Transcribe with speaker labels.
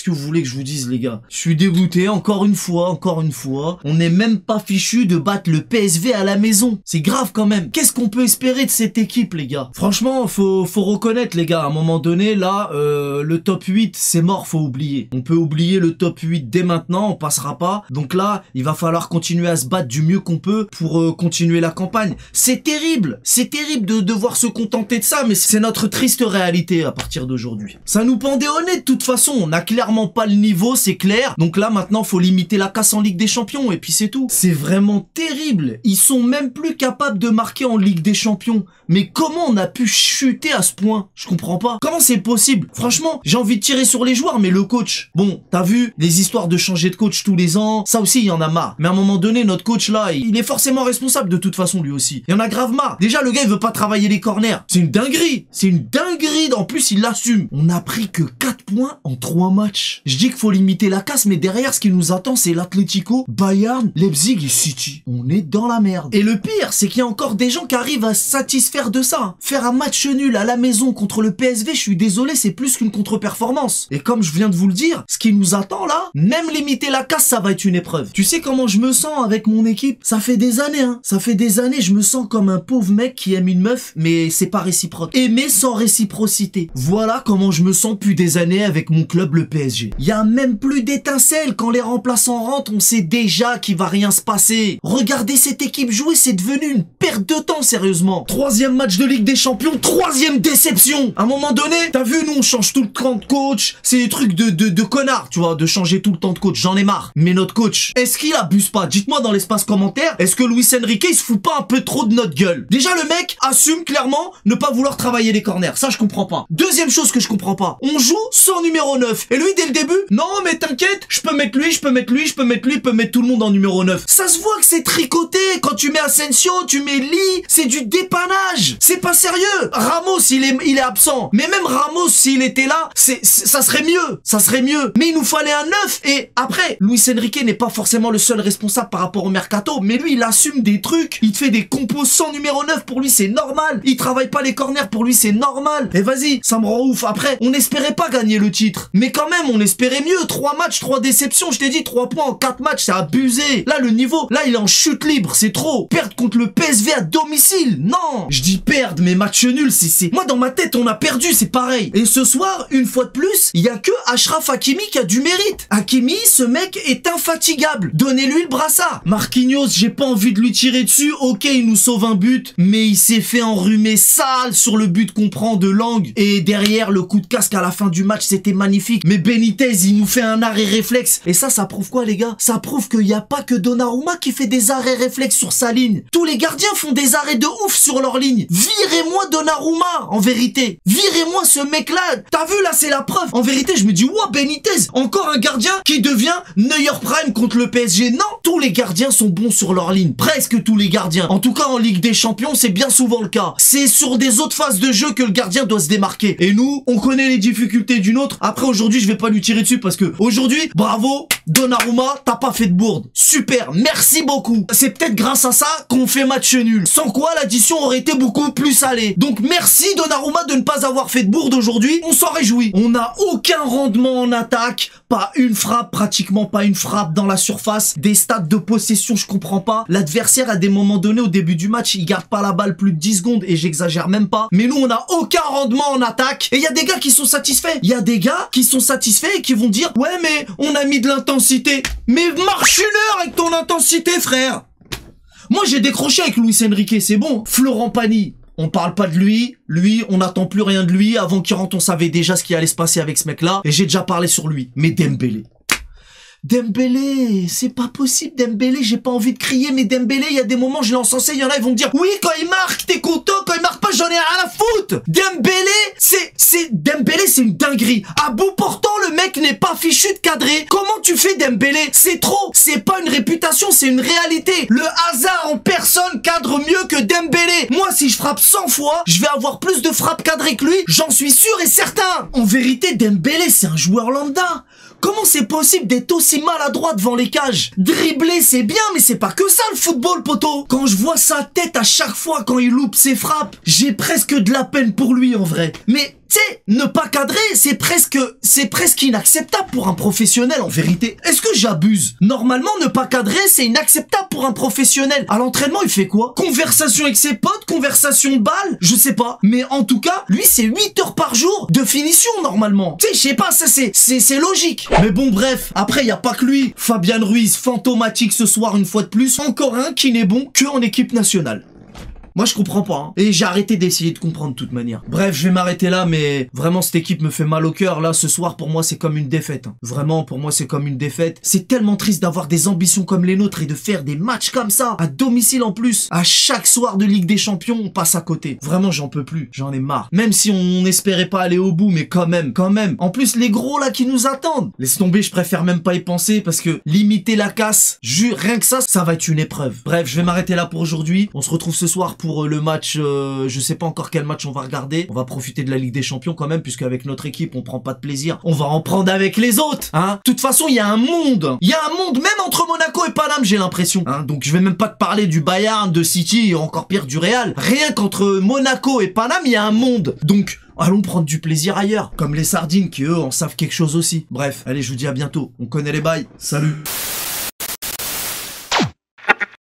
Speaker 1: Qu'est-ce que vous voulez que je vous dise, les gars? Je suis dégoûté, encore une fois. On n'est même pas fichu de battre le PSV à la maison. C'est grave quand même. Qu'est-ce qu'on peut espérer de cette équipe, les gars? Franchement, faut reconnaître, les gars, à un moment donné, là, le top 8, c'est mort, faut oublier. On peut oublier le top 8 dès maintenant, on passera pas. Donc là, il va falloir continuer à se battre du mieux qu'on peut pour continuer la campagne. C'est terrible de devoir se contenter de ça, mais c'est notre triste réalité à partir d'aujourd'hui. Ça nous pendait au nez de toute façon, on n'a clairement pas le niveau, c'est clair. Donc là, maintenant, faut limiter la casse en Ligue des Champions, et puis c'est tout. C'est vraiment terrible. Ils sont même plus capables de marquer en Ligue des Champions. Mais comment on a pu chuter à ce point? Je comprends pas. Comment c'est possible? Franchement, j'ai envie de tirer sur les joueurs, mais le coach... Bon, t'as vu, les histoires de changer de coach tous les ans, ça aussi, il y en a marre. Mais à un moment donné, notre coach là, il est forcément responsable de toute façon, lui aussi. Il y en a grave marre. Déjà, le gars, il veut pas travailler les corners. C'est une dinguerie. C'est une dinguerie. En plus, il l'assume. On a pris que 4 points en 3 matchs. Je dis qu'il faut limiter la casse, mais derrière, ce qui nous attend, c'est l'Atlético, Bayern, Leipzig et City. On est dans la merde. Et le pire, c'est qu'il y a encore des gens qui arrivent à se satisfaire de ça. Faire un match nul à la maison contre le PSV, je suis désolé, c'est plus qu'une contre-performance. Et comme je viens de vous le dire, ce qui nous attend là, même limiter la casse, ça va être une épreuve. Tu sais comment je me sens avec mon équipe? Ça fait des années, hein. Ça fait des années, je me sens comme un pauvre mec qui aime une meuf, mais c'est pas réciproque. Aimer sans réciprocité. Voilà comment je me sens depuis des années avec mon club, le PSG. Y a même plus d'étincelles. Quand les remplaçants rentrent, on sait déjà qu'il va rien se passer. Regardez cette équipe jouer, c'est devenu une perte de temps, sérieusement. 3e match de Ligue des Champions, 3e déception. À un moment donné, t'as vu, nous on change tout le temps de coach. C'est des trucs de connards, tu vois, de changer tout le temps de coach. J'en ai marre. Mais notre coach, est-ce qu'il abuse pas? Dites-moi dans l'espace commentaire, est-ce que Luis Enrique, il se fout pas un peu trop de notre gueule? Déjà, le mec assume clairement ne pas vouloir travailler les corners. Ça, je comprends pas. Deuxième chose que je comprends pas. On joue sans numéro 9. Et lui, dès le début, non, mais t'inquiète, je peux mettre lui, je peux mettre lui, je peux mettre lui, je peux mettre tout le monde en numéro 9. Ça se voit que c'est tricoté. Quand tu mets Asensio, tu mets Lee, c'est du dépannage. C'est pas sérieux. Ramos, il est absent. Mais même Ramos, s'il était là, ça serait mieux. Ça serait mieux. Mais il nous fallait un 9. Et après, Luis Enrique n'est pas forcément le seul responsable par rapport au mercato. Mais lui, il assume des trucs. Il te fait des compos sans numéro 9. Pour lui, c'est normal. Il travaille pas les corners. Pour lui, c'est normal. Et vas-y, ça me rend ouf. Après, on n'espérait pas gagner le titre. Mais quand même, on espérait mieux. 3 matchs, 3 déceptions. Je t'ai dit, 3 points en 4 matchs, c'est abusé. Là, le niveau, là, il est en chute libre. C'est trop. Perdre contre le PSV à domicile. Non. Je dis perdre, mais match nul, c'est... Moi, dans ma tête, on a perdu, c'est pareil. Et ce soir, une fois de plus, il y a que Achraf Hakimi qui a du mérite. Hakimi, ce mec est infatigable. Donnez-lui le brassard. Marquinhos, j'ai pas envie de lui tirer dessus. Ok, il nous sauve un but, mais il s'est fait enrhumer sale sur le but qu'on prend de Lang. Et derrière, le coup de casque à la fin du match, c'était magnifique. Mais Benitez, il nous fait un arrêt réflexe. Et ça prouve quoi, les gars? Ça prouve qu'il n'y a pas que Donnarumma qui fait des arrêts réflexes sur sa ligne. Tous les gardiens font des arrêts de ouf sur leur ligne. Virez-moi Donnarumma, en vérité. Virez-moi ce mec-là. T'as vu, là, c'est la preuve. En vérité, je me dis, wow, Benitez, encore un gardien qui devient Neuer Prime contre le PSG. Non, tous les gardiens sont bons sur leur ligne. Presque tous les gardiens. En tout cas, en Ligue des Champions, c'est bien souvent le cas. C'est sur des autres phases de jeu que le gardien doit se démarquer. Et nous, on connaît les difficultés d'une autre. Après, aujourd'hui, je vais pas lui tirer dessus parce que aujourd'hui, bravo, Donnarumma, t'as pas fait de bourde. Super, merci beaucoup. C'est peut-être grâce à ça qu'on fait match nul. Sans quoi, l'addition aurait été beaucoup plus salée. Donc, merci Donnarumma de ne pas avoir fait de bourde aujourd'hui. On s'en réjouit. On n'a aucun rendement en attaque. Pas une frappe, pratiquement pas une frappe dans la surface. Des stats de possession, je comprends pas. L'adversaire, à des moments donnés, au début du match, il garde pas la balle plus de 10 secondes et j'exagère même pas. Mais nous, on n'a aucun rendement en attaque. Et il y a des gars qui sont satisfaits. Il y a des gars qui sont satisfaits et qui vont dire, ouais, mais on a mis de l'intensité. Mais marche une heure avec ton intensité, frère. Moi, j'ai décroché avec Luis Enrique, c'est bon. Florent Pagny, on parle pas de lui. Lui, on n'attend plus rien de lui. Avant qu'il rentre, on savait déjà ce qui allait se passer avec ce mec-là. Et j'ai déjà parlé sur lui. Mais Dembélé, c'est pas possible, Dembélé, j'ai pas envie de crier, mais Dembélé, il y a des moments, je l'ai encensé, il y en a, ils vont me dire, oui, quand il marque, t'es content, quand il marque pas, j'en ai rien à foutre. Dembélé, c'est une dinguerie. À bout portant, le mec n'est pas fichu de cadrer. Comment tu fais Dembélé? C'est trop, c'est pas une réputation, c'est une réalité. Le hasard en personne cadre mieux que Dembélé. Moi, si je frappe 100 fois, je vais avoir plus de frappes cadrées que lui, j'en suis sûr et certain. En vérité, Dembélé, c'est un joueur lambda. Comment c'est possible d'être aussi maladroit devant les cages? Dribbler, c'est bien, mais c'est pas que ça le football, poteau. Quand je vois sa tête à chaque fois quand il loupe ses frappes, j'ai presque de la peine pour lui en vrai. Mais Tu sais, ne pas cadrer, c'est presque inacceptable pour un professionnel en vérité. Est-ce que j'abuse? Normalement, ne pas cadrer, c'est inacceptable pour un professionnel. À l'entraînement, il fait quoi? Conversation avec ses potes, conversation de balle? Je sais pas. Mais en tout cas, lui, c'est 8 heures par jour de finition normalement. Tu sais, je sais pas, ça c'est logique. Mais bon, bref, après, y a pas que lui. Fabian Ruiz, fantomatique ce soir une fois de plus. Encore un qui n'est bon que en équipe nationale. Moi je comprends pas, hein. Et j'ai arrêté d'essayer de comprendre de toute manière. Bref, je vais m'arrêter là, mais vraiment cette équipe me fait mal au cœur. Là, ce soir, pour moi, c'est comme une défaite, hein. Vraiment, pour moi, c'est comme une défaite. C'est tellement triste d'avoir des ambitions comme les nôtres et de faire des matchs comme ça, à domicile en plus. À chaque soir de Ligue des Champions, on passe à côté. Vraiment, j'en peux plus. J'en ai marre. Même si on n'espérait pas aller au bout, mais quand même. En plus, les gros là qui nous attendent. Laisse tomber, je préfère même pas y penser parce que limiter la casse, rien que ça va être une épreuve. Bref, je vais m'arrêter là pour aujourd'hui. On se retrouve ce soir pour le match, je sais pas encore quel match on va regarder. On va profiter de la Ligue des Champions quand même, puisque avec notre équipe, on prend pas de plaisir. On va en prendre avec les autres, hein. De toute façon, il y a un monde. Il y a un monde, même entre Monaco et Paname, j'ai l'impression, hein. Donc, je vais même pas te parler du Bayern, de City, et encore pire du Real. Rien qu'entre Monaco et Paname, il y a un monde. Donc, allons prendre du plaisir ailleurs. Comme les sardines qui, eux, en savent quelque chose aussi. Bref, allez, je vous dis à bientôt. On connaît les bails. Salut.